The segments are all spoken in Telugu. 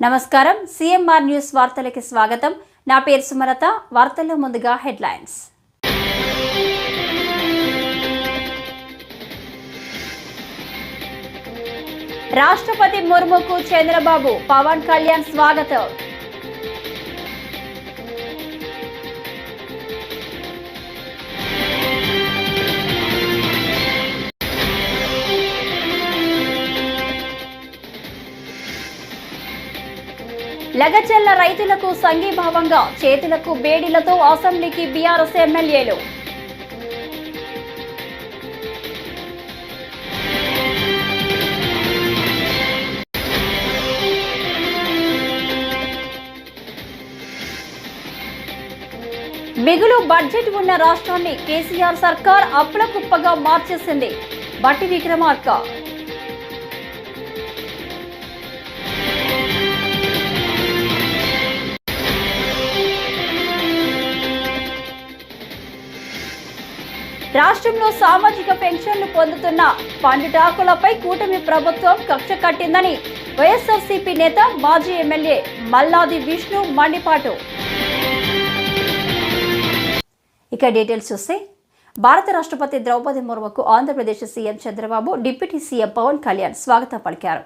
నమస్కారం సిఎంఆర్ న్యూస్ వార్తలకు స్వాగతం. నా పేరు సుమలత. వార్తల్లో ముందుగా హెడ్లైన్స్. రాష్ట్రపతి ముర్ముకు చంద్రబాబు, పవన్ కళ్యాణ్ స్వాగతం. లగచర్ల రైతులకు సంఘీభావంగా చేతులకు బేడీలతో అసెంబ్లీకి బీఆర్ఎస్ ఎమ్మెల్యేలు. మిగులు బడ్జెట్ ఉన్న రాష్ట్రాన్ని కేసీఆర్ సర్కార్ అప్పుల కుప్పగా మార్చేసింది. బట్టి విక్రమార్క. రాష్ట్రంలో సామాజిక పెన్షన్లు పొందుతున్న పండుటాకులపై కూటమి ప్రభుత్వం కక్ష కట్టిందని వైఎస్ఆర్సీపీ నేత మాజీ ఎమ్మెల్యే మల్లాది విష్ణు మండిపాటు. ఇక డీటెయిల్స్ చూస్తే, భారత రాష్ట్రపతి Draupadi ముర్ముకు Andhra Pradesh CM Chandrababu, deputy CM Pawan Kalyan స్వాగతం పలికారు.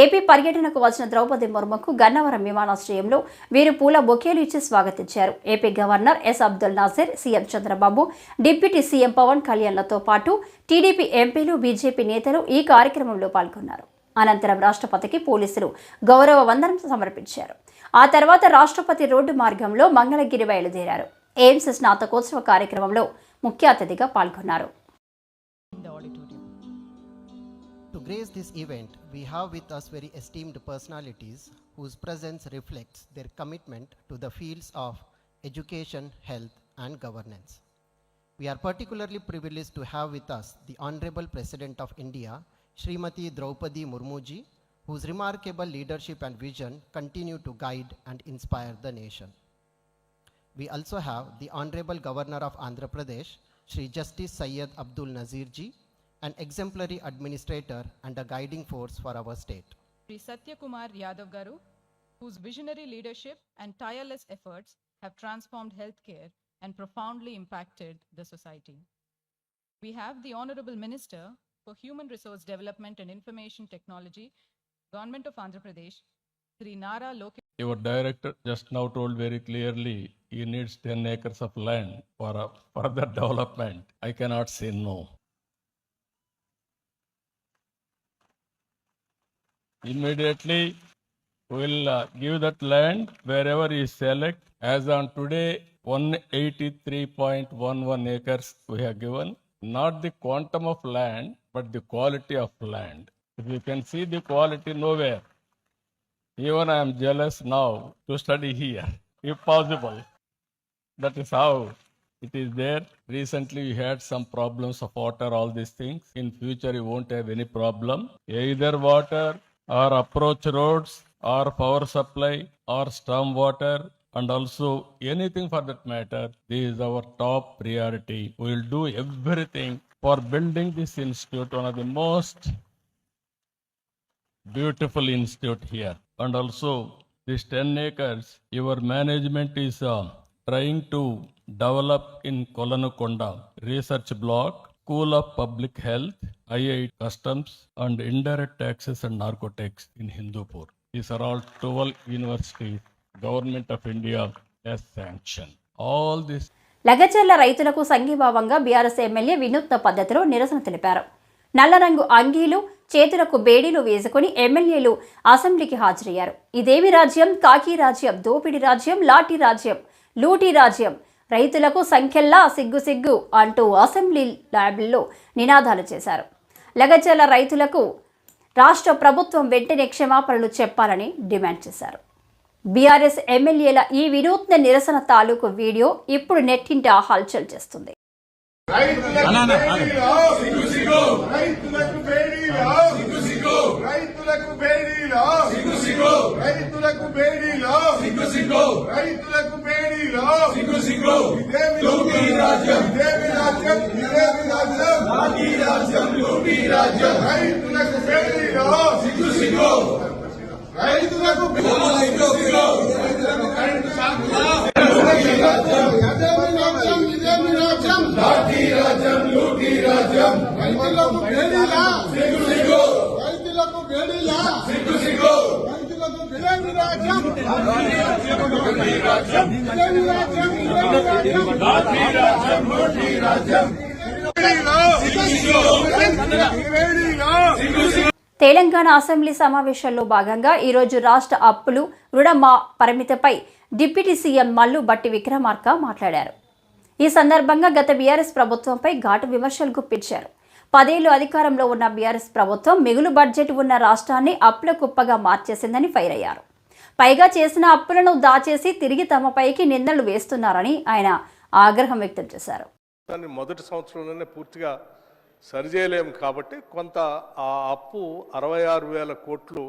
ఏపీ పర్యటనకు వచ్చిన ద్రౌపది ముర్ముకు గన్నవరం విమానాశ్రయంలో వీరు పూల బొకేలు ఇచ్చి స్వాగతించారు. AP governor S Abdul Nazeer, CM Chandrababu, deputy CM Pawan కళ్యాణ్లతో పాటు టీడీపీ ఎంపీలు, బీజేపీ నేతలు ఈ కార్యక్రమంలో పాల్గొన్నారు. అనంతరం రాష్ట్రపతికి పోలీసులు గౌరవ వందనం సమర్పించారు. ఆ తర్వాత రాష్ట్రపతి రోడ్డు మార్గంలో మంగళగిరి బయలుదేరారు. ఎయిమ్స్ స్నాతకోత్సవ కార్యక్రమంలో ముఖ్య అతిథిగా పాల్గొన్నారు. To grace this event, we have with us very esteemed personalities whose presence reflects their commitment to the fields of education, health, and governance. We are particularly privileged to have with us the Honorable President of India, Srimati Draupadi Murmuji, whose remarkable leadership and vision continue to guide and inspire the nation. We also have the Honorable Governor of Andhra Pradesh, Shri Justice Syed Abdul Nazir Ji, an exemplary administrator and a guiding force for our state. Shri Satya Kumar Yadav Garu, whose visionary leadership and tireless efforts have transformed healthcare and profoundly impacted the society. We have the Honorable Minister for Human Resource Development and Information Technology, Government of Andhra Pradesh, Shri Nara Lokesh. Your director just now told very clearly he needs 10 acres of land for further development. I cannot say no. Immediately we will give that land wherever he select. As on today, 183.11 acres we have given. Not the quantum of land, but the quality of land. If you can see the quality nowhere, even I am jealous now to study here, if possible. That is how it is there. Recently we had some problems of water, all these things. In future you won't have any problem. Either water or approach roads or power supply or storm water and also anything for that matter. This is our top priority. We will do everything for building this institute, one of the most beautiful institute here. And also this 10 acres, your management is trying to develop in Kolanakonda research block, School of Public Health, IIT Customs and Indirect Taxes and Narcotics in Hindupur. These are all 12 universities Government of India has sanctioned. All this. Lagacharla రైతులకు సంఘీభావంగా బీఆర్ఎస్ ఎమ్మెల్యే వినూత్న పద్ధతిలో నిరసన తెలిపారు. నల్ల రంగు అంగీలు, చేతులకు బేడీలు వేసుకుని ఎమ్మెల్యేలు అసెంబ్లీకి హాజరయ్యారు. ఇదేమి రాజ్యం? కాకి రాజ్యం, దోపిడి రాజ్యం, లాఠీ రాజ్యం, లూటీ రాజ్యం, రైతులకు సంఖ్యల్లా సిగ్గు సిగ్గు అంటూ అసెంబ్లీ ల్యాబ్లో నినాదాలు చేశారు. లగచర్ల రైతులకు రాష్ట్ర ప్రభుత్వం వెంటనే క్షమాపణలు చెప్పాలని డిమాండ్ చేశారు. బీఆర్ఎస్ ఎమ్మెల్యేల ఈ వినూత్న నిరసన తాలూకు వీడియో ఇప్పుడు నెట్టింట హల్చల్ చేస్తుంది. రైతులకు తెలంగాణ అసెంబ్లీ సమావేశాల్లో భాగంగా ఈరోజు రాష్ట్ర అప్పులు పరిమితిపై డిప్యూటీ సీఎం మల్లు బట్టి విక్రమార్క మాట్లాడారు. ఈ సందర్భంగా గత బీఆర్ఎస్ ప్రభుత్వంపై ఘాటు విమర్శలు గుప్పించారు. 10 ఏళ్లు అధికారంలో ఉన్న బీఆర్ఎస్ ప్రభుత్వం మిగులు బడ్జెట్ ఉన్న రాష్ట్రాన్ని అప్పుల కుప్పగా మార్చేసిందని ఫైర్ అయ్యారు. పైగా చేసిన అప్పులను దాచేసి తిరిగి తమపైకి నిందలు వేస్తున్నారని ఆయన ఆగ్రహం వ్యక్తం చేశారు. మొదటి సంవత్సరంలోనే పూర్తిగా సరిచేయలేము కాబట్టి కొంత ఆ అప్పు 66,000 కోట్లు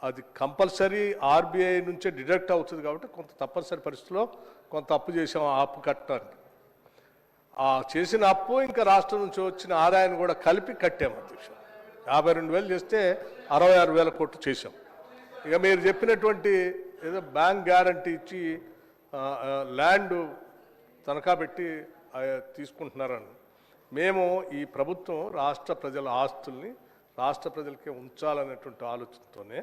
అది కంపల్సరీ ఆర్బీఐ నుంచే డిడక్ట్ అవుతుంది కాబట్టి కొంత తప్పనిసరి పరిస్థితిలో కొంత అప్పు చేసాం. ఆ అప్పు కట్టడానికి ఆ చేసిన అప్పు ఇంకా రాష్ట్రం నుంచి వచ్చిన ఆదాయాన్ని కూడా కలిపి కట్టాము. అధ్యక్ష 52,000 చేస్తే 66,000 కోట్లు చేసాం. ఇక మీరు చెప్పినటువంటి ఏదో బ్యాంక్ గ్యారంటీ ఇచ్చి ల్యాండ్ తనఖా పెట్టి తీసుకుంటున్నారని మేము ఈ ప్రభుత్వం రాష్ట్ర ప్రజల ఆస్తుల్ని రాష్ట్ర ప్రజలకే ఉంచాలనేటువంటి ఆలోచనతోనే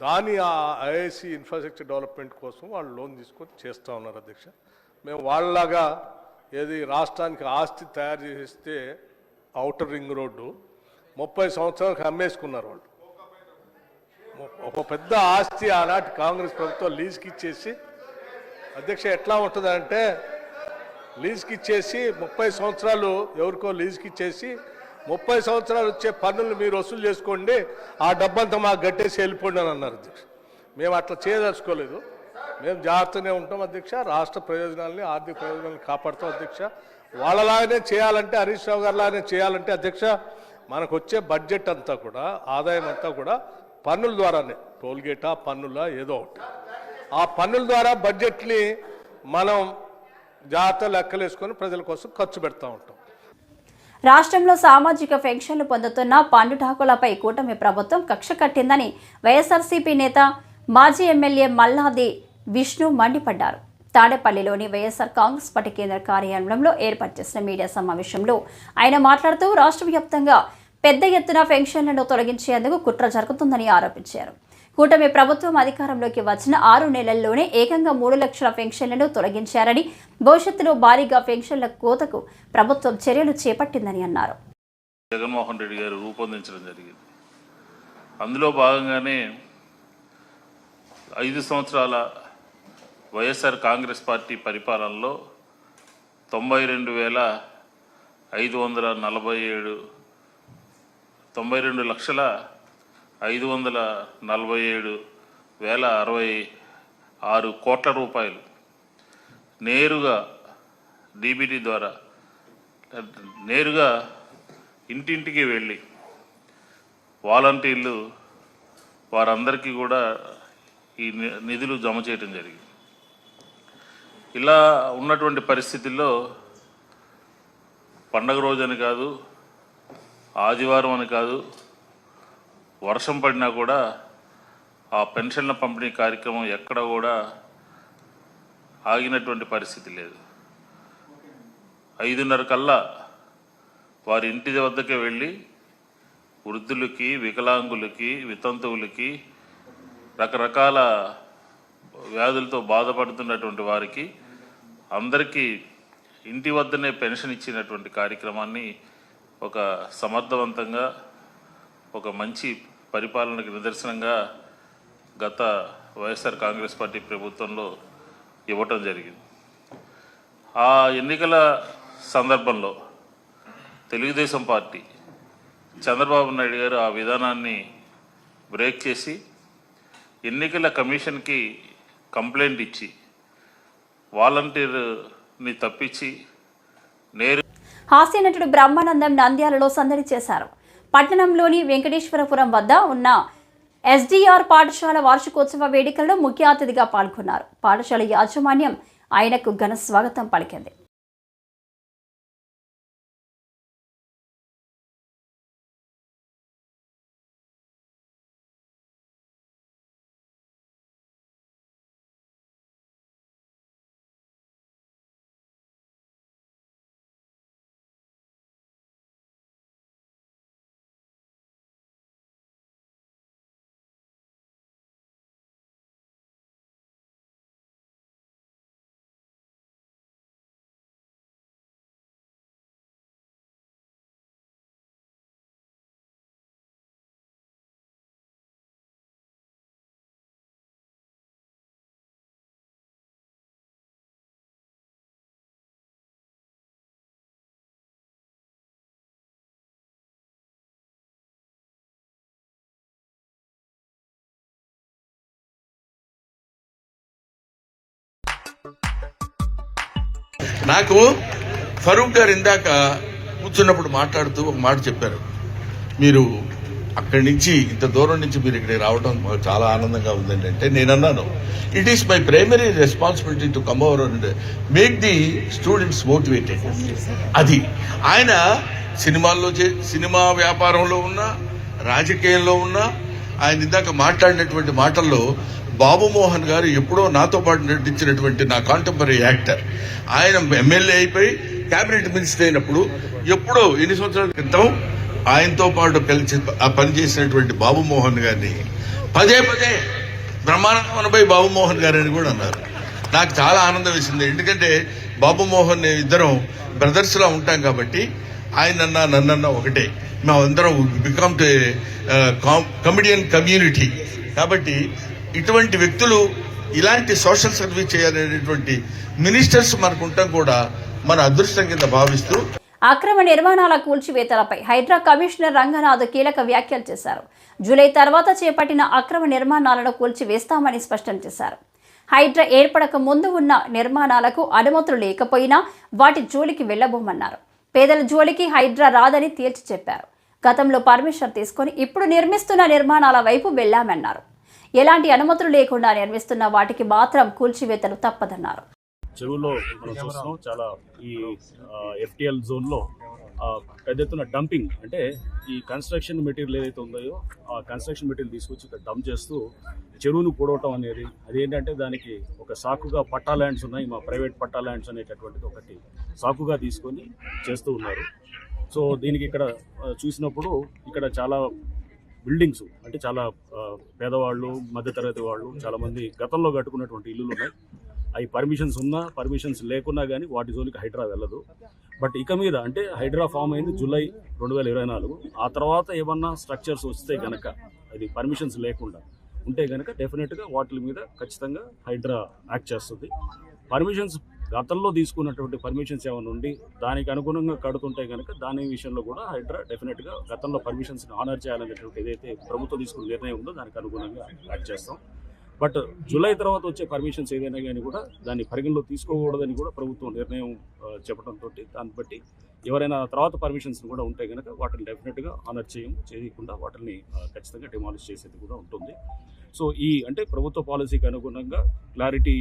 దాని ఆ ఐఐసి ఇన్ఫ్రాస్ట్రక్చర్ డెవలప్మెంట్ కోసం వాళ్ళు లోన్ తీసుకొని చేస్తూ ఉన్నారు. అధ్యక్ష మేము వాళ్ళలాగా ఏది రాష్ట్రానికి ఆస్తి తయారు చేస్తే ఔటర్ రింగ్ రోడ్డు 30 సంవత్సరాలకు అమ్మేసుకున్నారు వాళ్ళు. ఒక పెద్ద ఆస్తి ఆనాటి కాంగ్రెస్ ప్రభుత్వం లీజ్కి ఇచ్చేసి అధ్యక్ష ఎట్లా ఉంటుందంటే లీజ్కి ఇచ్చేసి 30 సంవత్సరాలు ఎవరికో లీజ్కి ఇచ్చేసి 30 సంవత్సరాలు వచ్చే పన్నులు మీరు వసూలు చేసుకోండి, ఆ డబ్బంతా మాకు గట్టేసి వెళ్ళిపోండి అని అన్నారు. అధ్యక్ష మేము అట్లా చేయదలుచుకోలేదు. మేము జాగ్రత్తనే ఉంటాం అధ్యక్ష. రాష్ట్ర ప్రయోజనాలని ఆర్థిక ప్రయోజనాలను కాపాడుతాం అధ్యక్ష. వాళ్ళలాగానే చేయాలంటే హరీష్ రావు గారిలాగానే చేయాలంటే అధ్యక్ష మనకు వచ్చే బడ్జెట్ అంతా కూడా ఆదాయం అంతా కూడా పన్నుల ద్వారానే టోల్గేటా పన్నులా ఏదో ఒకటి ఆ పన్నుల ద్వారా బడ్జెట్ని మనం జాగ్రత్త లెక్కలేసుకొని ప్రజల కోసం ఖర్చు పెడతా ఉంటాం. రాష్ట్రంలో సామాజిక పెన్షన్లు పొందుతున్న పండుటాకులపై కూటమి ప్రభుత్వం కక్ష కట్టిందని వైఎస్ఆర్సీపీ నేత మాజీ ఎమ్మెల్యే మల్లాది విష్ణు మండిపడ్డారు. తాడేపల్లిలోని వైఎస్ఆర్ కాంగ్రెస్ పార్టీ కేంద్ర కార్యాలయంలో ఏర్పాటు చేసిన మీడియా సమావేశంలో ఆయన మాట్లాడుతూ రాష్ట్ర వ్యాప్తంగా పెద్ద ఎత్తున పెన్షన్లను తొలగించేందుకు కుట్ర జరుగుతుందని ఆరోపించారు. కూటమి ప్రభుత్వం అధికారంలోకి వచ్చిన 6 నెలల్లోనే ఏకంగా 3 లక్షల పెన్షన్లను తొలగించారని, భవిష్యత్తులో భారీగా పెన్షన్ల కోతకు ప్రభుత్వం చర్యలు చేపట్టిందని అన్నారు. జగన్మోహన్ రెడ్డి గారు రూపొందించడం జరిగింది. అందులో భాగంగానే 5 సంవత్సరాల వైఎస్ఆర్ కాంగ్రెస్ పార్టీ పరిపాలనలో 92,547,547,066 కోట్ల రూపాయలు నేరుగా డీబీటీ ద్వారా నేరుగా ఇంటింటికి వెళ్ళి వాలంటీర్లు వారందరికీ కూడా ఈ నిధులు జమ చేయడం జరిగింది. ఇలా ఉన్నటువంటి పరిస్థితుల్లో పండగ రోజని కాదు, ఆదివారం అని కాదు, వర్షం పడినా కూడా ఆ పెన్షన్ల పంపిణీ కార్యక్రమం ఎక్కడ కూడా ఆగినటువంటి పరిస్థితి లేదు. 5:30 కల్లా వారి ఇంటి వద్దకే వెళ్ళి వృద్ధులకి, వికలాంగులకి, వితంతువులకి, రకరకాల వ్యాధులతో బాధపడుతున్నటువంటి వారికి అందరికీ ఇంటి వద్దనే పెన్షన్ ఇచ్చినటువంటి కార్యక్రమాన్ని ఒక సమర్థవంతంగా ఒక మంచి పరిపాలనకు నిదర్శనంగా గత వైఎస్ఆర్ కాంగ్రెస్ పార్టీ ప్రభుత్వంలో ఇవ్వటం జరిగింది. ఆ ఎన్నికల సందర్భంలో తెలుగుదేశం పార్టీ చంద్రబాబు నాయుడు గారు ఆ విధానాన్ని బ్రేక్ చేసి ఎన్నికల కమిషన్కి కంప్లైంట్ ఇచ్చి వాలంటీర్ని తప్పించి హాస్య నటుడు బ్రహ్మానందం నంద్యాలలో సందడి చేశారు. పట్టణంలోని వెంకటేశ్వరపురం వద్ద ఉన్న ఎస్డీఆర్ పాఠశాల వార్షికోత్సవ వేడుకల్లో ముఖ్య అతిథిగా పాల్గొన్నారు. పాఠశాల యాజమాన్యం ఆయనకు ఘన స్వాగతం పలికింది. నాకు ఫరూక్ గారు ఇందాక కూర్చున్నప్పుడు మాట్లాడుతూ ఒక మాట చెప్పారు, మీరు అక్కడి నుంచి ఇంత దూరం నుంచి మీరు ఇక్కడికి రావడం మాకు చాలా ఆనందంగా ఉందండి అంటే నేను అన్నాను, it is my primary responsibility to come over and make the students motivated. అది ఆయన సినిమా వ్యాపారంలో ఉన్నా రాజకీయంలో ఉన్నా ఆయన ఇందాక మాట్లాడినటువంటి మాటల్లో బాబు మోహన్ గారు ఎప్పుడో నాతో పాటు నటించినటువంటి నా కాంటెంపరీ యాక్టర్, ఆయన ఎమ్మెల్యే అయిపోయి క్యాబినెట్ మినిస్టర్ అయినప్పుడు ఎప్పుడో ఎన్ని సంవత్సరాల క్రితం ఆయనతో పాటు కలిసి పనిచేసినటువంటి బాబు మోహన్ గారిని పదే బ్రహ్మానందమనపై బాబు మోహన్ గారు అని కూడా అన్నారు. నాకు చాలా ఆనందం వేసింది, ఎందుకంటే బాబు మోహన్ ఇద్దరం బ్రదర్స్ లా ఉంటాం కాబట్టి ఆయనన్నా నన్నన్నా ఒకటే, మేమందరం బికమ్ కమిడియన్ కమ్యూనిటీ. కాబట్టి ఇటువంటి వ్యక్తులు ఇలాంటి సోషల్ సర్వీస్ చేయాలనేటువంటి మినిస్టర్స్ మనకు ఉండటం కూడా మన అదృష్టం కింద భావిస్తూ అక్రమ నిర్మాణాల కూల్చివేతలపై హైడ్రా కమిషనర్ రంగనాథ్ కీలక వ్యాఖ్యలు చేశారు. జూలై తర్వాత చేపట్టిన అక్రమ నిర్మాణాలను కూల్చివేస్తామని స్పష్టం చేశారు. హైడ్రా ఏర్పడక ముందు ఉన్న నిర్మాణాలకు అనుమతులు లేకపోయినా వాటి జోలికి వెళ్లబోమన్నారు. పేదల జోలికి హైడ్రా రాదని తేల్చి చెప్పారు. గతంలో పర్మిషన్ తీసుకొని ఇప్పుడు నిర్మిస్తున్న నిర్మాణాల వైపు వెళ్లామన్నారు. ఎలాంటి అనుమతులు లేకుండా నిర్మిస్తున్న వాటికి మాత్రం కూల్చివేతలు తప్పదన్నారు. చెరువులో మనం చూస్తున్నాం, చాలా ఈ ఎఫ్టిఎల్ జోన్లో పెద్ద ఎత్తున డంపింగ్, అంటే ఈ కన్స్ట్రక్షన్ మెటీరియల్ ఏదైతే ఉందో ఆ కన్స్ట్రక్షన్ మెటీరియల్ తీసుకొచ్చి ఇక్కడ డంప్ చేస్తూ చెరువును పూడవటం అనేది, అదేంటంటే దానికి ఒక సాకుగా పట్టా ల్యాండ్స్ ఉన్నాయి, మా ప్రైవేట్ పట్టా ల్యాండ్స్ అనేటటువంటిది ఒకటి సాకుగా తీసుకొని చేస్తూ ఉన్నారు. సో దీనికి ఇక్కడ చూసినప్పుడు ఇక్కడ చాలా బిల్డింగ్స్, అంటే చాలా పేదవాళ్ళు, మధ్యతరగతి వాళ్ళు చాలామంది గతంలో కట్టుకున్నటువంటి ఇల్లులు ఉన్నాయి. అవి పర్మిషన్స్ ఉన్నా పర్మిషన్స్ లేకున్నా కానీ వాటి జోలికి హైడ్రా వెళ్ళదు. బట్ ఇక మీద అంటే హైడ్రా ఫామ్ అయింది జూలై 2024. ఆ తర్వాత ఏమన్నా స్ట్రక్చర్స్ వస్తే కనుక, అది పర్మిషన్స్ లేకుండా ఉంటే కనుక డెఫినెట్గా వాటి మీద ఖచ్చితంగా హైడ్రా యాక్ట్ చేస్తుంది. పర్మిషన్స్ గతంలో తీసుకున్నటువంటి పర్మిషన్స్ ఏమైనా ఉండి దానికి అనుగుణంగా కడుతుంటే కనుక దాని విషయంలో కూడా హైడ్రా డెఫినెట్గా గతంలో పర్మిషన్స్ని ఆనర్ చేయాలనేటువంటి ఏదైతే ప్రభుత్వం తీసుకున్న నిర్ణయం ఉందో దానికి అనుగుణంగా యాక్ట్ చేస్తాం. బట్ జూలై తర్వాత వచ్చే పర్మిషన్స్ ఏదైనా కానీ కూడా దాన్ని పరిగణలో తీసుకోకూడదని కూడా ప్రభుత్వం నిర్ణయం చెప్పడంతో దాన్ని బట్టి ఎవరైనా తర్వాత పర్మిషన్స్ కూడా ఉంటే కనుక వాటిని డెఫినెట్గా ఆనర్ చేయకుండా వాటిని ఖచ్చితంగా డిమాలిష్ చేసేది కూడా ఉంటుంది. సో ఈ అంటే ప్రభుత్వ పాలసీకి అనుగుణంగా క్లారిటీ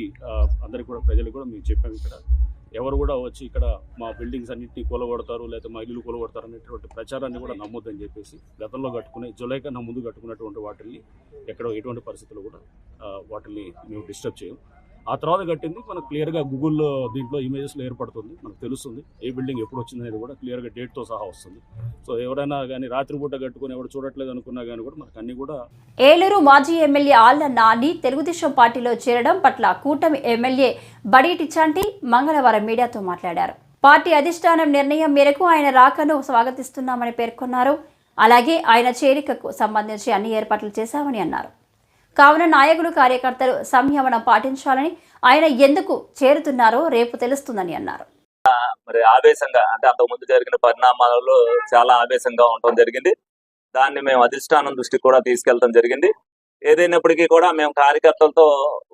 అందరికీ కూడా ప్రజలకు కూడా మేము చెప్పాము. ఇక్కడ ఎవరు కూడా వచ్చి ఇక్కడ మా బిల్డింగ్స్ అన్నింటినీ కూలగొడతారు లేదా మా ఇల్లు కూలగొడతారు అనేటువంటి ప్రచారాన్ని కూడా నమ్మొద్దని చెప్పేసి గతంలో కట్టుకునే జూలై కన్నా ముందు కట్టుకున్నటువంటి వాటిని ఎక్కడో ఎటువంటి పరిస్థితుల్లో కూడా వాటిని మేము డిస్టర్బ్ చేయం. ఆ తర్వాత కట్టింది మనకు క్లియర్గా గూగుల్ దీంట్లో ఇమేజెస్లో ఏర్పడుతుంది, మనకు తెలుస్తుంది ఏ బిల్డింగ్ ఎప్పుడు వచ్చింది అనేది కూడా క్లియర్గా డేట్తో సహా వస్తుంది. సో ఎవరైనా కానీ రాత్రిపూట కట్టుకుని ఎవరు చూడట్లేదు అనుకున్నా కానీ కూడా మనకు అన్ని కూడా. ఏలూరు మాజీ ఎమ్మెల్యే ఆళ్ల నాని తెలుగుదేశం పార్టీలో చేరడం పట్ల కూటమి ఎమ్మెల్యే బడేటి చంటి మంగళవారం మీడియాతో మాట్లాడారు. పార్టీ అధిష్టానం నిర్ణయం మేరకు ఆయన రాకను స్వాగతిస్తున్నామని పేర్కొన్నారు. అలాగే ఆయన చేరికకు సంబంధించి అన్ని ఏర్పాట్లు చేశామని అన్నారు. కావున నాయకులు కార్యకర్తలు సంయమనం పాటించాలని, ఆయన ఎందుకు చేరుతున్నారో రేపు తెలుస్తుందని అన్నారు. మరి ఆవేశంగా అంటే అంతకుముందు జరిగిన పరిణామాలలో చాలా ఆవేశంగా ఉండటం జరిగింది. దాన్ని మేము అధిష్టానం దృష్టికి కూడా తీసుకెళ్లడం జరిగింది. ఏదైనప్పటికీ కూడా మేము కార్యకర్తలతో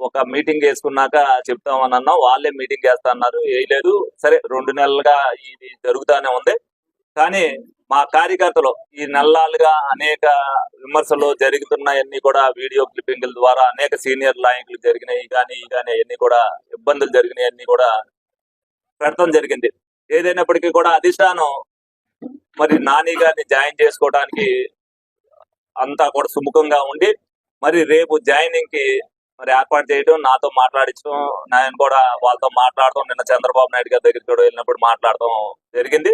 ఒక మీటింగ్ వేసుకున్నాక చెప్తామని అన్నాం. వాళ్ళే మీటింగ్ చేస్తా అన్నారు, వేయలేదు. సరే 2 నెలలుగా ఇది జరుగుతూనే ఉంది. కానీ మా కార్యకర్తలు ఈ నెలలుగా అనేక విమర్శలు జరుగుతున్నాయన్నీ కూడా వీడియో క్లిప్పింగ్ల ద్వారా అనేక సీనియర్ నాయకులు జరిగినాయి కానీ అన్ని కూడా ఇబ్బందులు జరిగినాయి అన్ని కూడా పెడతాం జరిగింది. ఏదైనప్పటికీ కూడా అధిష్టానం మరి నాని గారిని జాయిన్ చేసుకోవడానికి అంతా కూడా సుముఖంగా ఉండి మరి రేపు జాయినింగ్ కి మరి ఏర్పాటు చేయడం, నాతో మాట్లాడించడం, నేను కూడా వాళ్ళతో మాట్లాడటం, నిన్న చంద్రబాబు నాయుడు గారి దగ్గరికి కూడా వెళ్ళినప్పుడు మాట్లాడటం జరిగింది.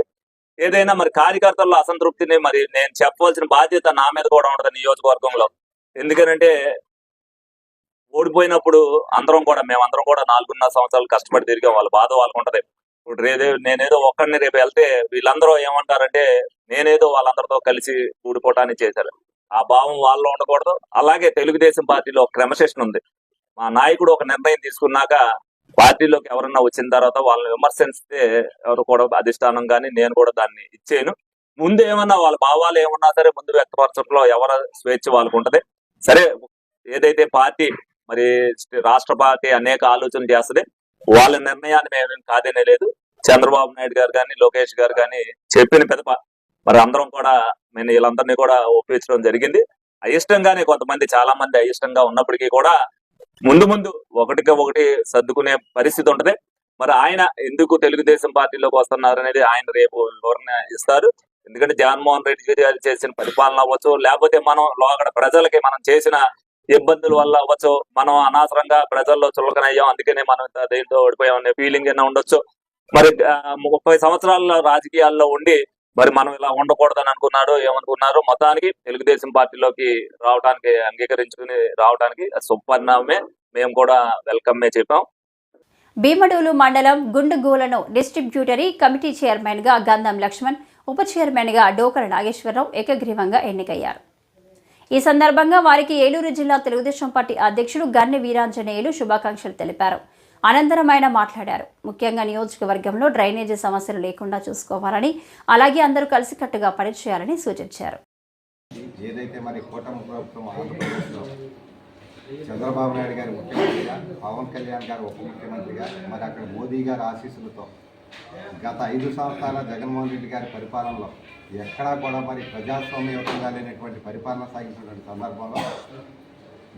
ఏదైనా మరి కార్యకర్తల్లో అసంతృప్తిని మరి నేను చెప్పవలసిన బాధ్యత నా మీద కూడా ఉండదు నియోజకవర్గంలో. ఎందుకంటే ఓడిపోయినప్పుడు మేమందరం కూడా 4.5 సంవత్సరాలు కష్టపడి తిరిగాం. వాళ్ళ బాధ వాళ్ళకు ఉంటది. ఇప్పుడు నేనేదో ఒక్కడిని రేపు వెళ్తే వీళ్ళందరూ ఏమంటారంటే నేనేదో వాళ్ళందరితో కలిసి కూడిపోవటానికి చేశారు. ఆ భావం వాళ్ళలో ఉండకూడదు. అలాగే తెలుగుదేశం పార్టీలో ఒక క్రమశిక్షణ ఉంది. మా నాయకుడు ఒక నిర్ణయం తీసుకున్నాక పార్టీలోకి ఎవరన్నా వచ్చిన తర్వాత వాళ్ళని విమర్శిస్తే ఎవరు కూడా అధిష్టానం కానీ నేను కూడా దాన్ని ఇచ్చేయను. ముందు ఏమన్నా వాళ్ళ భావాలు ఏమన్నా సరే ముందు వ్యక్తపరచడంలో ఎవరి స్వేచ్ఛ వాళ్ళకు ఉంటది. సరే ఏదైతే పార్టీ మరి రాష్ట్ర పార్టీ అనేక ఆలోచనలు చేస్తుంది, వాళ్ళ నిర్ణయాన్ని మేము కాదనే లేదు. చంద్రబాబు నాయుడు గారు కానీ లోకేష్ గారు కానీ చెప్పిన పెదప మరి అందరం కూడా నేను వీళ్ళందరినీ కూడా ఒప్పించడం జరిగింది. అయిష్టంగానే కొంతమంది చాలా మంది అయిష్టంగా ఉన్నప్పటికీ కూడా ముందు ముందు ఒకటికి ఒకటి సర్దుకునే పరిస్థితి ఉంటది. మరి ఆయన ఎందుకు తెలుగుదేశం పార్టీలోకి వస్తున్నారు అనేది ఆయన రేపు వివరణ ఇస్తారు. ఎందుకంటే జగన్మోహన్ రెడ్డి గారు చేసిన పరిపాలన అవ్వచ్చు, లేకపోతే మనం లోగడ ప్రజలకి మనం చేసిన ఇబ్బందుల వల్ల అవ్వచ్చు, మనం అనవసరంగా ప్రజల్లో చులకనయ్యాం అందుకనే మనం దేంతో ఓడిపోయాం అనే ఫీలింగ్ అయినా ఉండొచ్చు. మరి 30 సంవత్సరాల రాజకీయాల్లో ఉండి మరి మనం ఇలా ఉండకూడదని అనుకున్నాడు ఏమనుకున్నారు. మొత్తానికి తెలుగుదేశం పార్టీలోకి రావడానికి అంగీకరించుకుని రావడానికి సుపరిణామమే. మేము కూడా వెల్కమ్ చెప్పాం. భీమడోలు మండలం గుండుగోలను డిస్ట్రిబ్యూటరీ కమిటీ చైర్మన్ గా గంధం లక్ష్మణ్, ఉప చైర్మన్ గా డోకర నాగేశ్వరరావు ఏకగ్రీవంగా ఎన్నికయ్యారు. ఈ సందర్భంగా వారికి ఏలూరు జిల్లా తెలుగుదేశం పార్టీ అధ్యక్షుడు గన్నె వీరాంజనేయులు శుభాకాంక్షలు తెలిపారు. అనంతరం ఆయన మాట్లాడారు. ముఖ్యంగా నియోజకవర్గంలో డ్రైనేజీ సమస్యలు లేకుండా చూసుకోవాలని, అలాగే అందరూ కలిసికట్టుగా పనిచేయాలని సూచించారు. ఏదైతే మరి కూటమి ప్రభుత్వం ఆంధ్రప్రదేశ్లో చంద్రబాబు నాయుడు గారు ముఖ్యమంత్రిగా, పవన్ కళ్యాణ్ గారు ఉప ముఖ్యమంత్రిగా, మరి అక్కడ మోదీ గారి ఆశీస్సులతో గత 5 సంవత్సరాల జగన్మోహన్ రెడ్డి గారి పరిపాలనలో ఎక్కడా కూడా మరి ప్రజాస్వామ్యయుతంగా లేనటువంటి పరిపాలన సాగించినటువంటి సందర్భంలో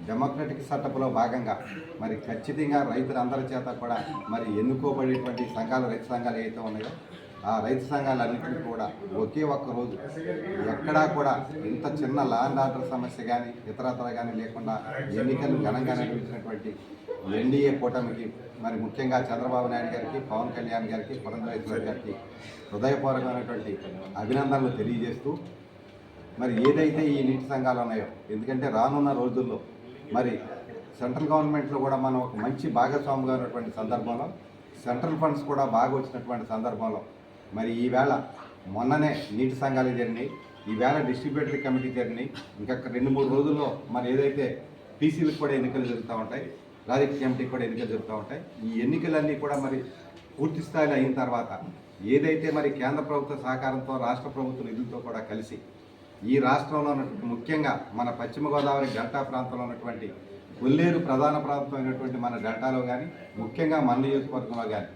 డెమోక్రటిక్ సెటప్లో భాగంగా మరి ఖచ్చితంగా రైతులందరి చేత కూడా మరి ఎన్నుకోబడేటువంటి సంఘాలు, రైతు సంఘాలు ఏవైతే ఉన్నాయో ఆ రైతు సంఘాలన్నింటినీ కూడా ఒకే ఒక్క రోజు ఎక్కడా కూడా ఇంత చిన్న లా అండ్ ఆర్డర్ సమస్య కానీ ఇతరతర కానీ లేకుండా ఎన్నికలు ఘనంగా నిర్వహించినటువంటి ఎన్డీఏ కూటమికి మరి ముఖ్యంగా చంద్రబాబు నాయుడు గారికి, పవన్ కళ్యాణ్ గారికి, పురంధరేశ్వరి గారికి హృదయపూర్వకమైనటువంటి అభినందనలు తెలియజేస్తూ మరి ఏదైతే ఈ నీటి సంఘాలు ఉన్నాయో, ఎందుకంటే రానున్న రోజుల్లో మరి సెంట్రల్ గవర్నమెంట్లో కూడా మనం ఒక మంచి భాగస్వామిగా ఉన్నటువంటి సందర్భంలో, సెంట్రల్ ఫండ్స్ కూడా బాగా వచ్చినటువంటి సందర్భంలో మరి ఈవేళ మొన్ననే నీటి సంఘాలు జరిగినాయి, ఈవేళ డిస్ట్రిబ్యూటరీ కమిటీ జరిగినాయి. ఇంకా 2-3 రోజుల్లో మరి ఏదైతే పీసీలకు కూడా ఎన్నికలు జరుగుతూ ఉంటాయి, ప్రాజెక్ట్ కమిటీకి కూడా ఎన్నికలు జరుగుతూ ఉంటాయి. ఈ ఎన్నికలన్నీ కూడా మరి పూర్తి స్థాయిలో అయిన తర్వాత ఏదైతే మరి కేంద్ర ప్రభుత్వ సహకారంతో, రాష్ట్ర ప్రభుత్వ నిధులతో కూడా కలిసి ఈ రాష్ట్రంలో ఉన్నటువంటి ముఖ్యంగా మన పశ్చిమ గోదావరి డెల్టా ప్రాంతంలో ఉన్నటువంటి కొల్లేరు ప్రధాన ప్రాంతమైనటువంటి మన డెల్టాలో కానీ, ముఖ్యంగా మన నియోజకవర్గంలో కానీ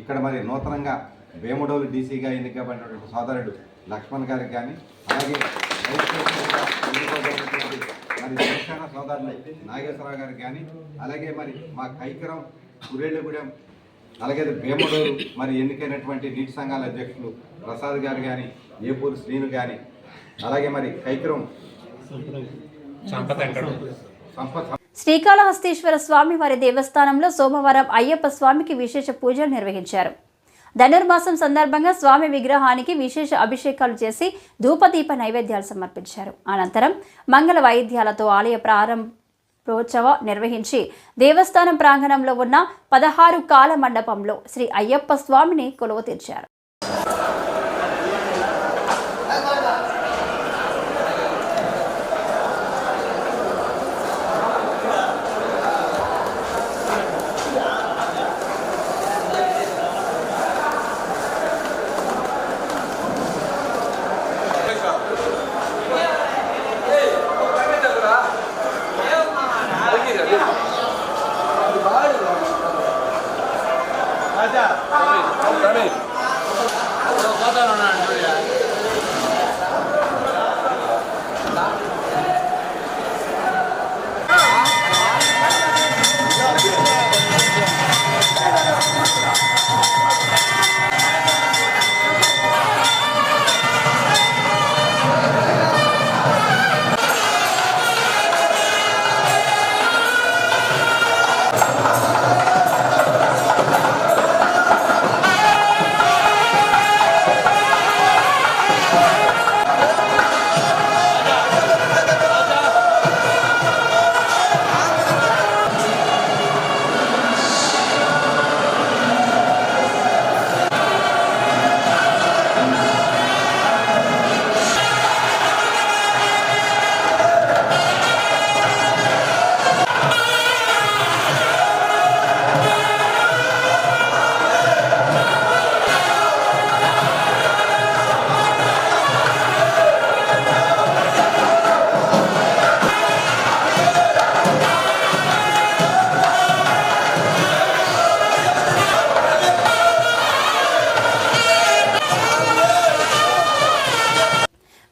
ఇక్కడ మరి నూతనంగా భీమడోలు డీసీగా ఎన్నికబడినటువంటి సోదరుడు లక్ష్మణ్ గారికి కానీ, అలాగే మరి తెలంగాణ సోదరులు నాగేశ్వరరావు గారికి కానీ, అలాగే మరి మా కైకరం కురేళ్ళగూడెం, అలాగే భీమడోలు మరి ఎన్నికైనటువంటి నీటి సంఘాల అధ్యక్షులు ప్రసాద్ గారు కానీ, ఏపూరు శ్రీను కానీ, అలాగే మరి కైకరం శ్రీకాళహస్తీశ్వర స్వామి వారి దేవస్థానంలో సోమవారం అయ్యప్ప స్వామికి విశేష పూజలు నిర్వహించారు. ధనుర్మాసం సందర్భంగా స్వామి విగ్రహానికి విశేష అభిషేకాలు చేసి ధూపదీప నైవేద్యాలు సమర్పించారు. అనంతరం మంగళ వాయిద్యాలతో ఆలయ ప్రారంభోత్సవ నిర్వహించి దేవస్థానం ప్రాంగణంలో ఉన్న 16 కాల మండపంలో శ్రీ అయ్యప్ప స్వామిని కొలువు తీర్చారు.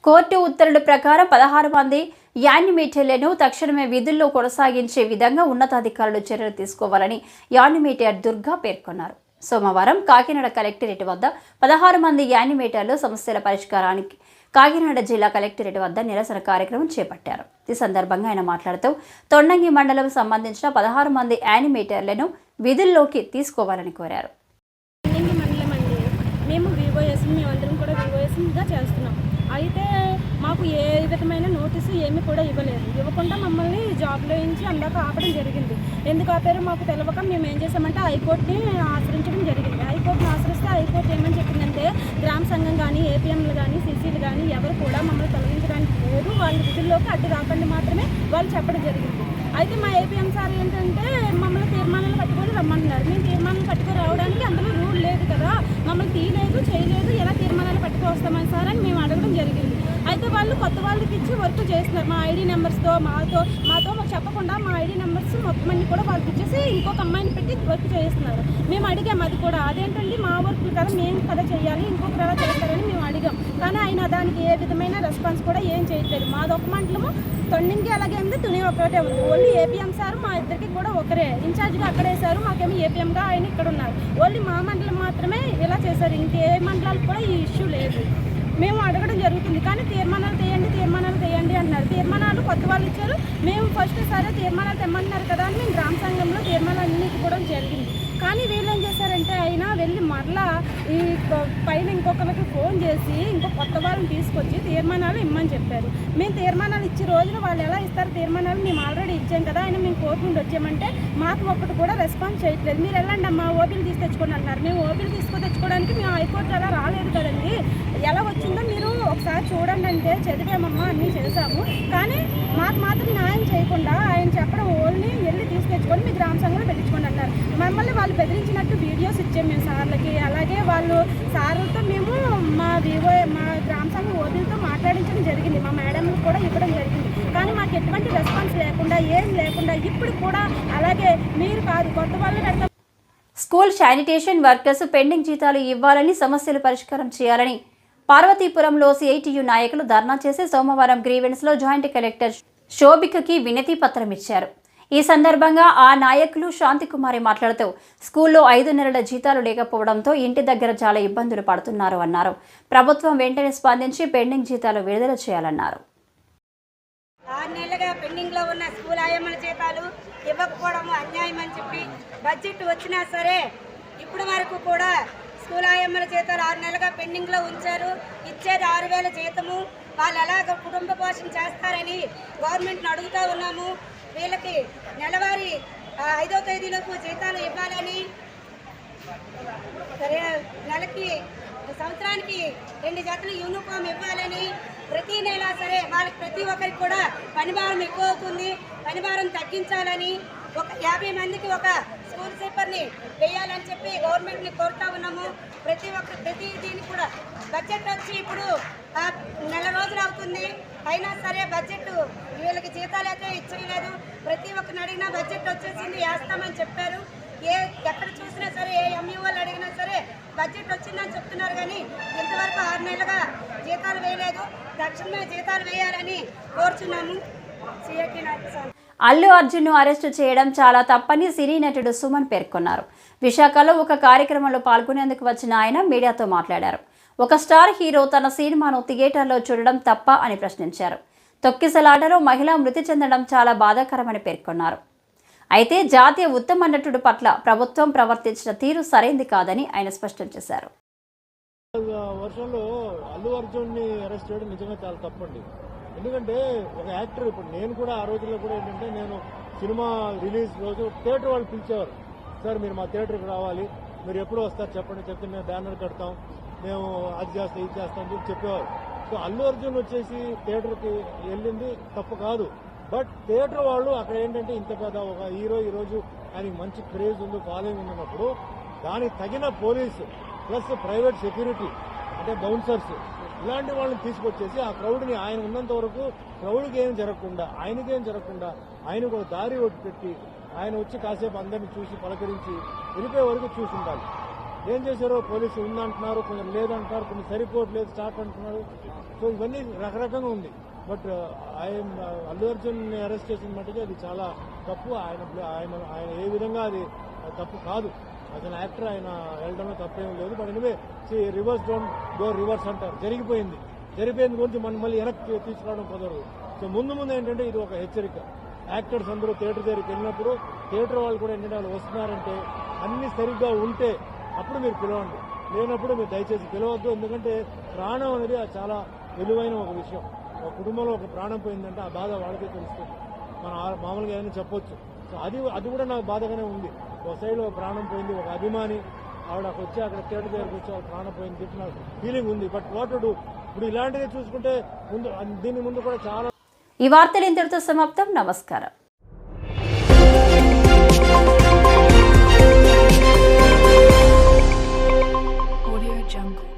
కోర్టు ఉత్తర్వుల ప్రకారం 16 మంది యానిమేటర్లను తక్షణమే విధుల్లో కొనసాగించే విధంగా ఉన్నతాధికారులు చర్యలు తీసుకోవాలని యానిమేటర్ దుర్గా పేర్కొన్నారు. సోమవారం కాకినాడ కలెక్టరేట్ వద్ద 16 మంది యానిమేటర్లు సమస్యల పరిష్కారానికి కాకినాడ జిల్లా కలెక్టరేట్ వద్ద నిరసన కార్యక్రమం చేపట్టారు. ఈ సందర్భంగా ఆయన మాట్లాడుతూ తొండంగి మండలం సంబంధించిన 16 మంది యానిమేటర్లను విధుల్లోకి తీసుకోవాలని కోరారు. మేము మేమందరం కూడా వివోఎస్గా చేస్తున్నాం. అయితే మాకు ఏ విధమైన నోటీసు ఏమీ కూడా ఇవ్వకుండా మమ్మల్ని జాబ్లో నుంచి అందాక ఆపడం జరిగింది. ఎందుకు ఆపారో మాకు తెలియక మేము ఏం చేసామంటే హైకోర్టుని ఆశ్రయించడం జరిగింది. హైకోర్టుని ఆశ్రయిస్తే హైకోర్టు ఏమని చెప్పిందంటే గ్రామ సంఘం కానీ ఏపీఎంలు కానీ సీసీలు కానీ ఎవరు కూడా మమ్మల్ని తొలగించడానికి లేదు, వాళ్ళ విధుల్లోకి అడ్డు రాకండి మాత్రమే వాళ్ళు చెప్పడం జరిగింది. అయితే మా ఏపీఎం సార్ ఏంటంటే మమ్మల్ని తీర్మానాలు కట్టుకొని రమ్మంటున్నారు. మేము తీర్మానాలు కట్టుకొని రావడానికి అందులో రూల్ లేదు కదా, మమ్మల్ని తీయలేదు చేయలేదు, ఎలా తీర్మానాలు పట్టుకు వస్తామని సార్ అని మేము అడగడం జరిగింది. అయితే వాళ్ళు కొత్త వాళ్ళకి ఇచ్చి వర్క్ చేస్తున్నారు. మా ఐడి నెంబర్స్తో మాతో చెప్పకుండా మా ఐడి నెంబర్స్ మొత్తం అన్ని కూడా వాళ్ళకి ఇచ్చేసి ఇంకొక అమ్మాయిని పెట్టి వర్క్ చేస్తున్నారు. మేము అడిగాం అది కూడా, అదేంటండి మా వర్క్ కదా మేము కదా చేయాలి, ఇంకొకరు ఎలా చేస్తారని మేము అడిగాం. కానీ ఆయన దానికి ఏ విధమైన రెస్పాన్స్ కూడా ఏం చేయట్లేదు. మాదొక మండలము తొండంగి అలాగే ఉంది, తుని ఒకటే ఉంది. ఓన్లీ ఏపీఎం సార్ మా ఇద్దరికి కూడా ఒకరే ఇన్ఛార్జ్గా అక్కడేశారు, మాకేమో ఏపీఎంగా ఆయన ఇక్కడ ఉన్నారు. ఓన్లీ మా మండలం మాత్రమే ఇలా చేశారు, ఇంకే మండలాలకు కూడా ఈ ఇష్యూ లేదు. మేము అడగడం జరుగుతుంది కానీ తీర్మానాలు చేయండి అంటున్నారు. తీర్మానాలు కొత్త వాళ్ళు ఇచ్చారు. మేము ఫస్ట్ సరే తీర్మానాలు తెమ్మన్నారు కదా అని మేము గ్రామ సంఘంలో తీర్మానాలన్నీ కూడా జరిగింది. కానీ వీళ్ళు ఏం చేశారంటే అయినా వెళ్ళి మరలా ఈ పైన ఇంకొకరికి ఫోన్ చేసి ఇంకో కొత్త వాళ్ళని తీసుకొచ్చి తీర్మానాలు ఇమ్మని చెప్పారు. మేము తీర్మానాలు ఇచ్చే రోజున వాళ్ళు ఎలా ఇస్తారు తీర్మానాలు, మేము ఆల్రెడీ ఇచ్చాం కదా, ఆయన మేము కోర్టు నుండి వచ్చామంటే మాకు ఒక్కటి కూడా రెస్పాన్స్ చేయట్లేదు. మీరు వెళ్ళండి అమ్మా ఓపీలు తెచ్చుకోండి అన్నారు. మేము ఓపీలు తెచ్చుకోవడానికి మేము హైకోర్టు అలా రాలేదు కదండి, ఎలా వచ్చిందో మీరు ఒకసారి చూడండి అంటే చదివామమ్మా అన్నీ చేశాము. కానీ మాకు మాత్రం న్యాయం చేయకుండా ఆయన చెప్పడం ఓన్లీ వెళ్ళి తీసుకొచ్చుకొని మీ గ్రామ సంఘంలో పెట్టించుకోండి అన్నారు. మమ్మల్ని వాళ్ళు బెదిరించినట్టు వీడియోస్ ఇచ్చాము మేము సార్లకి. అలాగే వాళ్ళు సార్లతో మేము మా గ్రామ సంఘం ఓపీలతో మాట్లాడించడం జరిగింది, మా మేడంలకు కూడా ఇవ్వడం జరిగింది. కానీ మాకు ఎటువంటి రెస్పాన్స్ లేకుండా ఏం లేకుండా ఇప్పుడు కూడా అలాగే మీరు కాదు కొత్త వాళ్ళు పెడతాం. స్కూల్ శానిటేషన్ వర్కర్స్ పెండింగ్ జీతాలు ఇవ్వాలని, సమస్యలు పరిష్కారం చేయాలని పార్వతీపురంలో సిఐటియు నాయకులు ధర్నా చేసి సోమవారం గ్రీవెన్స్లో జాయింట్ కలెక్టర్ శోభికకి వినతి పత్రం ఇచ్చారు. ఈ సందర్భంగా ఆ నాయకులు శాంతికుమారి మాట్లాడుతూ స్కూల్లో 5 నెలల జీతాలు లేకపోవడంతో ఇంటి దగ్గర చాలా ఇబ్బందులు పడుతున్నారు అన్నారు. ప్రభుత్వం వెంటనే స్పందించి పెండింగ్ జీతాలు విడుదల చేయాలన్నారు. 6 నెలలుగా పెండింగ్లో ఉన్న స్కూల్ ఆయమ్మల జీతాలు ఇవ్వకపోవడం అన్యాయం అని చెప్పి బడ్జెట్ వచ్చినా సరే ఇప్పటి వరకు కూడా స్కూల్ ఆయమ్మల జీతాలు 6 నెలలుగా పెండింగ్లో ఉంచారు. ఇచ్చేది 6,000 జీతము. వాళ్ళు ఎలాగ కుటుంబ పోషణ చేస్తారని గవర్నమెంట్ని అడుగుతూ ఉన్నాము. వీళ్ళకి నెలవారీ 5వ తేదీలోపు జీతాలు ఇవ్వాలని, నెలకి సంవత్సరానికి 2 జతలు యూనిఫామ్ ఇవ్వాలని, ప్రతి నెల సరే వాళ్ళకి ప్రతి ఒక్కరికి కూడా పనిభారం ఎక్కువ అవుతుంది, పనిభారం తగ్గించాలని, ఒక 50 మందికి ఒక స్కూల్ స్వీపర్ని వేయాలని చెప్పి గవర్నమెంట్ని కోరుతా ఉన్నాము. ప్రతి దీనికి కూడా బడ్జెట్ వచ్చి ఇప్పుడు 1 రోజులు అవుతుంది, అయినా సరే బడ్జెట్ వీళ్ళకి జీతాలు అయితే ఇచ్చలేదు. ప్రతి ఒక్కరిని అడిగినా బడ్జెట్ వచ్చేసింది వేస్తామని చెప్పారు. ఎక్కడ చూసినా సరే ఏ ఎంఈఓలు అడిగినా సరే బడ్జెట్ వచ్చిందని చెప్తున్నారు. కానీ ఇంతవరకు 6 నెలలుగా జీతాలు వేయలేదు. తక్షణమే జీతాలు వేయాలని కోరుచున్నాము. సిఐటి నాయకులు అల్లు అర్జున్ను అరెస్టు చేయడం చాలా తప్పని సినీ నటుడు సుమన్ పేర్కొన్నారు. విశాఖలో ఒక కార్యక్రమంలో పాల్గొనేందుకు వచ్చిన ఆయన మీడియాతో మాట్లాడారు. ఒక స్టార్ హీరో తన సినిమాను థియేటర్లో చూడడం తప్ప అని ప్రశ్నించారు. తొక్కిసలాటలో మహిళ మృతి చెందడం చాలా బాధాకరమని పేర్కొన్నారు. అయితే జాతీయ ఉత్తమ నటుడు పట్ల ప్రభుత్వం ప్రవర్తించిన తీరు సరైంది కాదని ఆయన స్పష్టం చేశారు. వర్షంలో అల్లు అర్జున్ని అరెస్ట్ చేయడం నిజంగా చాలా తప్పండి. ఎందుకంటే ఒక యాక్టర్, ఇప్పుడు నేను కూడా ఆ రోజుల్లో కూడా ఏంటంటే నేను సినిమా రిలీజ్ రోజు థియేటర్ వాళ్ళు పిలిచేవారు, సార్ మీరు మా థియేటర్కి రావాలి, మీరు ఎప్పుడు వస్తారు చెప్పండి, చెప్తే మేము బ్యానర్ కడతాం, మేము అది చేస్తాం ఇది చేస్తాం అని చెప్పేవారు. సో అల్లు అర్జున్ వచ్చేసి థియేటర్కి వెళ్ళింది తప్పు కాదు. బట్ థియేటర్ వాళ్ళు అక్కడ ఏంటంటే ఇంత పెద్ద ఒక హీరో ఈరోజు ఆయనకి మంచి క్రేజ్ ఉంది, ఫాలోయింగ్ ఉన్నప్పుడు దానికి తగిన పోలీసు ప్లస్ ప్రైవేట్ సెక్యూరిటీ అంటే బౌన్సర్స్ ఇలాంటి వాళ్ళని తీసుకొచ్చేసి ఆ క్రౌడ్ని ఆయన ఉన్నంత వరకు క్రౌడ్కి ఏం జరగకుండా ఆయనకేం జరగకుండా ఆయనకు ఒక దారి ఒకటి పెట్టి ఆయన వచ్చి కాసేపు అందరినీ చూసి పలకరించి వెళ్ళిపోయే వరకు చూసి ఉండాలి. ఏం చేశారో పోలీసు ఉందంటున్నారు, కొంచెం లేదంటున్నారు, కొన్ని సరిపోవట్లేదు స్టార్ట్ అంటున్నారు. సో ఇవన్నీ రకరకంగా ఉంది. బట్ అల్లు అర్జున్ అరెస్ట్ చేసిన మట్టుగా అది చాలా తప్పు. ఆయన ఏ విధంగా అది తప్పు కాదు. అతను యాక్టర్, ఆయన వెళ్ళడంలో తప్పేం లేదు. But anyway reverse don't go reverse అంటారు. జరిగిపోయింది గురించి మనం మళ్ళీ వెనక్కి తీసుకురావడం కుదరదు. సో ముందు ఏంటంటే ఇది ఒక హెచ్చరిక. యాక్టర్స్ అందరూ థియేటర్ దగ్గరికి వెళ్ళినప్పుడు థియేటర్ వాళ్ళు కూడా ఏంటంటే వాళ్ళు వస్తున్నారంటే అన్ని సరిగ్గా ఉంటే అప్పుడు మీరు పిలవండి, లేనప్పుడు మీరు దయచేసి పిలవద్దు. ఎందుకంటే ప్రాణం అనేది చాలా విలువైన ఒక విషయం. ఒక కుటుంబంలో ఒక ప్రాణం పోయిందంటే ఆ బాధ వాళ్ళకే తెలుస్తుంది. మనం మామూలుగా ఏదైనా చెప్పొచ్చు. సో అది కూడా నాకు బాధగానే ఉంది. ఒక సైడ్లో ప్రాణం పోయింది, ఒక అభిమాని ఆవిడ వచ్చి అక్కడ థియేటర్ దగ్గరికి వచ్చి వాళ్ళ ప్రాణం పోయింది చెప్పి నాకు ఫీలింగ్ ఉంది. But what to. ఇప్పుడు ఇలాంటివి చూసుకుంటే దీని ముందు కూడా చాలా. ఈ వార్తలు ఇంతటితో సమాప్తం. నమస్కారం. Audio Jungle.